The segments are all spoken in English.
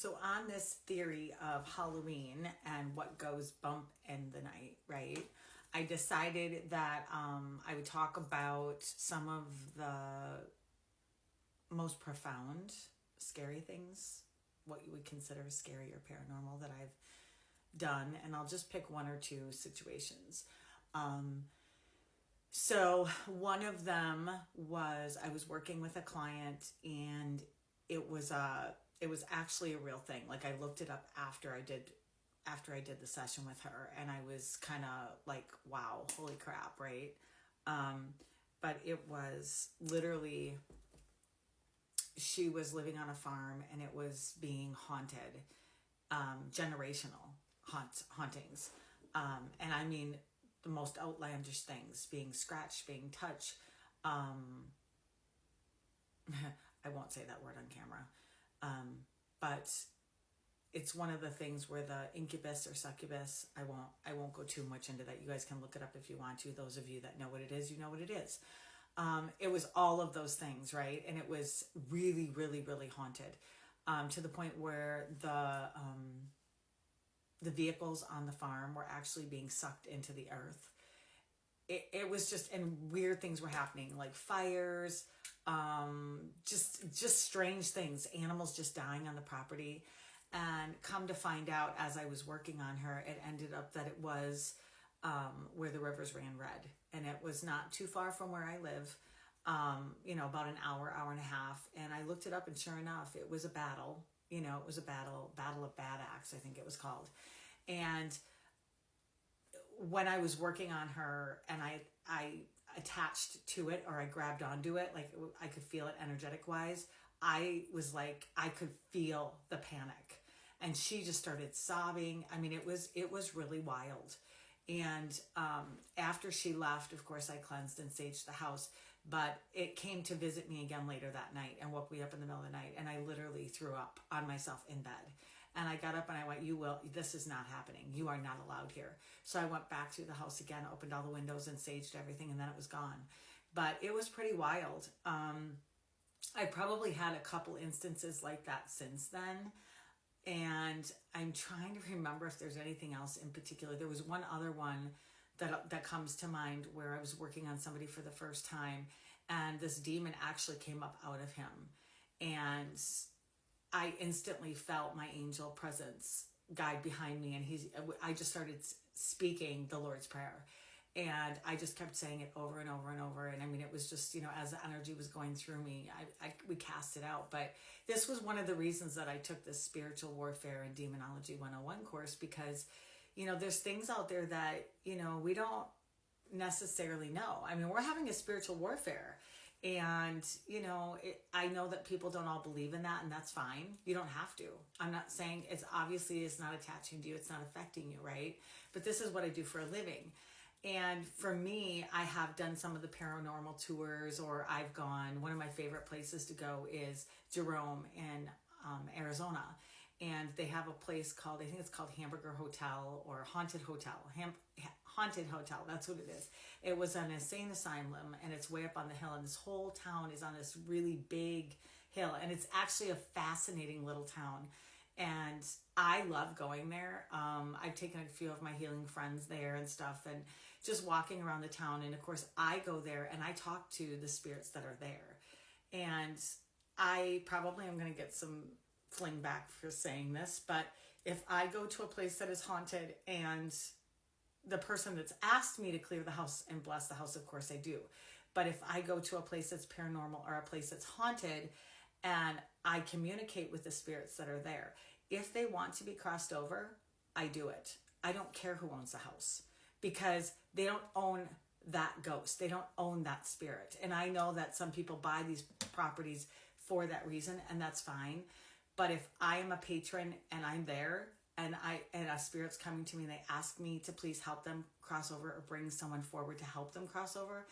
So on this theory of Halloween and what goes bump in the night, right? I decided that I would talk about some of the most profound, scary things, what you would consider scary or paranormal that I've done, and I'll just pick one or two situations. So one of them was I was working with a client, and it was actually a real thing. Like, I looked it up after I did the session with her, and I was kind of like, wow, holy crap, right? But it was literally, she was living on a farm and it was being haunted, generational hauntings. And I mean, the most outlandish things, being scratched, being touched. I won't say that word on camera. But it's one of the things where the incubus or succubus, I won't go too much into that. You guys can look it up if you want to. Those of you that know what it is, you know what it is. It was all of those things, right? And it was really, really, really haunted, to the point where the vehicles on the farm were actually being sucked into the earth. It was just, and weird things were happening, like fires, just strange things, animals just dying on the property. And come to find out, as I was working on her, it ended up that it was where the rivers ran red. And it was not too far from where I live, about an hour and a half. And I looked it up, and sure enough, it was a battle. It was a battle of Bad Axe, I think it was called. And when I was working on her, and I attached to it, or I grabbed onto it, like I could feel it energetic wise, I was like, I could feel the panic. And she just started sobbing. I mean, it was really wild. And after she left, of course, I cleansed and saged the house. But it came to visit me again later that night and woke me up in the middle of the night. And I literally threw up on myself in bed. And I got up and I went, this is not happening. You are not allowed here. So I went back to the house again, opened all the windows and saged everything, and then it was gone. But it was pretty wild. I probably had a couple instances like that since then. And I'm trying to remember if there's anything else in particular. There was one other one that comes to mind where I was working on somebody for the first time, and this demon actually came up out of him. And I instantly felt my angel presence guide behind me, and I just started speaking the Lord's Prayer. And I just kept saying it over and over and over. And I mean, it was just, as the energy was going through me, we cast it out. But this was one of the reasons that I took this Spiritual Warfare and Demonology 101 course, because, there's things out there that, we don't necessarily know. I mean, we're having a spiritual warfare. And, I know that people don't all believe in that, and that's fine. You don't have to. I'm not saying it's not attaching to you. It's not affecting you, right? But this is what I do for a living. And for me, I have done some of the paranormal tours, or I've gone, one of my favorite places to go is Jerome in Arizona. And they have a place called, I think it's called Hamburger Hotel or Haunted Hotel. Haunted Hotel, that's what it is. It was an insane asylum, and it's way up on the hill. And this whole town is on this really big hill. And it's actually a fascinating little town. And I love going there. I've taken a few of my healing friends there and stuff, and just walking around the town. And of course, I go there and I talk to the spirits that are there. And I probably am going to get some fling back for saying this, but if I go to a place that is haunted, and the person that's asked me to clear the house and bless the house, of course I do. But if I go to a place that's paranormal or a place that's haunted, and I communicate with the spirits that are there, if they want to be crossed over, I do it. I don't care who owns the house, because they don't own that ghost. They don't own that spirit. And I know that some people buy these properties for that reason, and that's fine. But if I am a patron and I'm there, and a spirit's coming to me and they ask me to please help them cross over, or bring someone forward to help them cross over,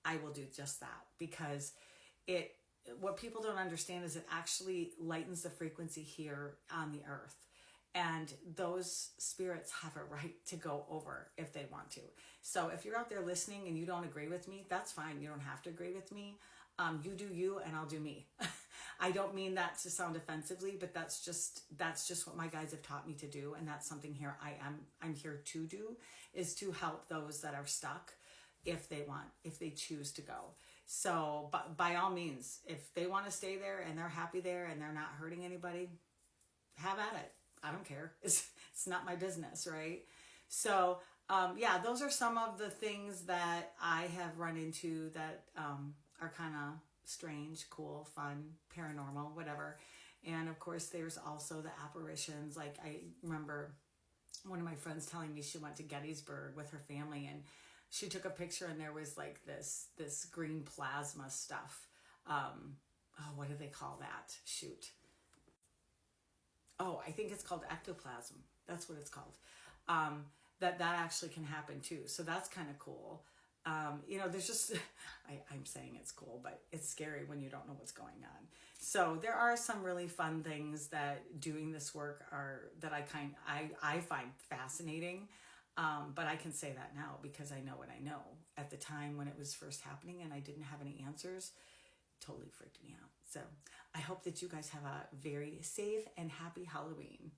I will do just that. Because what people don't understand is it actually lightens the frequency here on the earth. And those spirits have a right to go over if they want to. So if you're out there listening and you don't agree with me, that's fine. You don't have to agree with me. You do you, and I'll do me. I don't mean that to sound offensively, but that's just what my guides have taught me to do. And that's something here I'm here to do, is to help those that are stuck if they choose to go. So, but by all means, if they want to stay there and they're happy there and they're not hurting anybody, have at it. I don't care. It's not my business, right? So, yeah, those are some of the things that I have run into that are kind of strange, cool, fun, paranormal, whatever. And of course, there's also the apparitions. Like, I remember one of my friends telling me she went to Gettysburg with her family, and she took a picture, and there was like this green plasma stuff. What do they call that? Shoot. Oh, I think it's called ectoplasm. That's what it's called. That actually can happen too. So that's kind of cool. There's just, I'm saying it's cool, but it's scary when you don't know what's going on. So there are some really fun things that doing this work that I find fascinating. But I can say that now because I know what I know. At the time when it was first happening and I didn't have any answers, totally freaked me out. So I hope that you guys have a very safe and happy Halloween.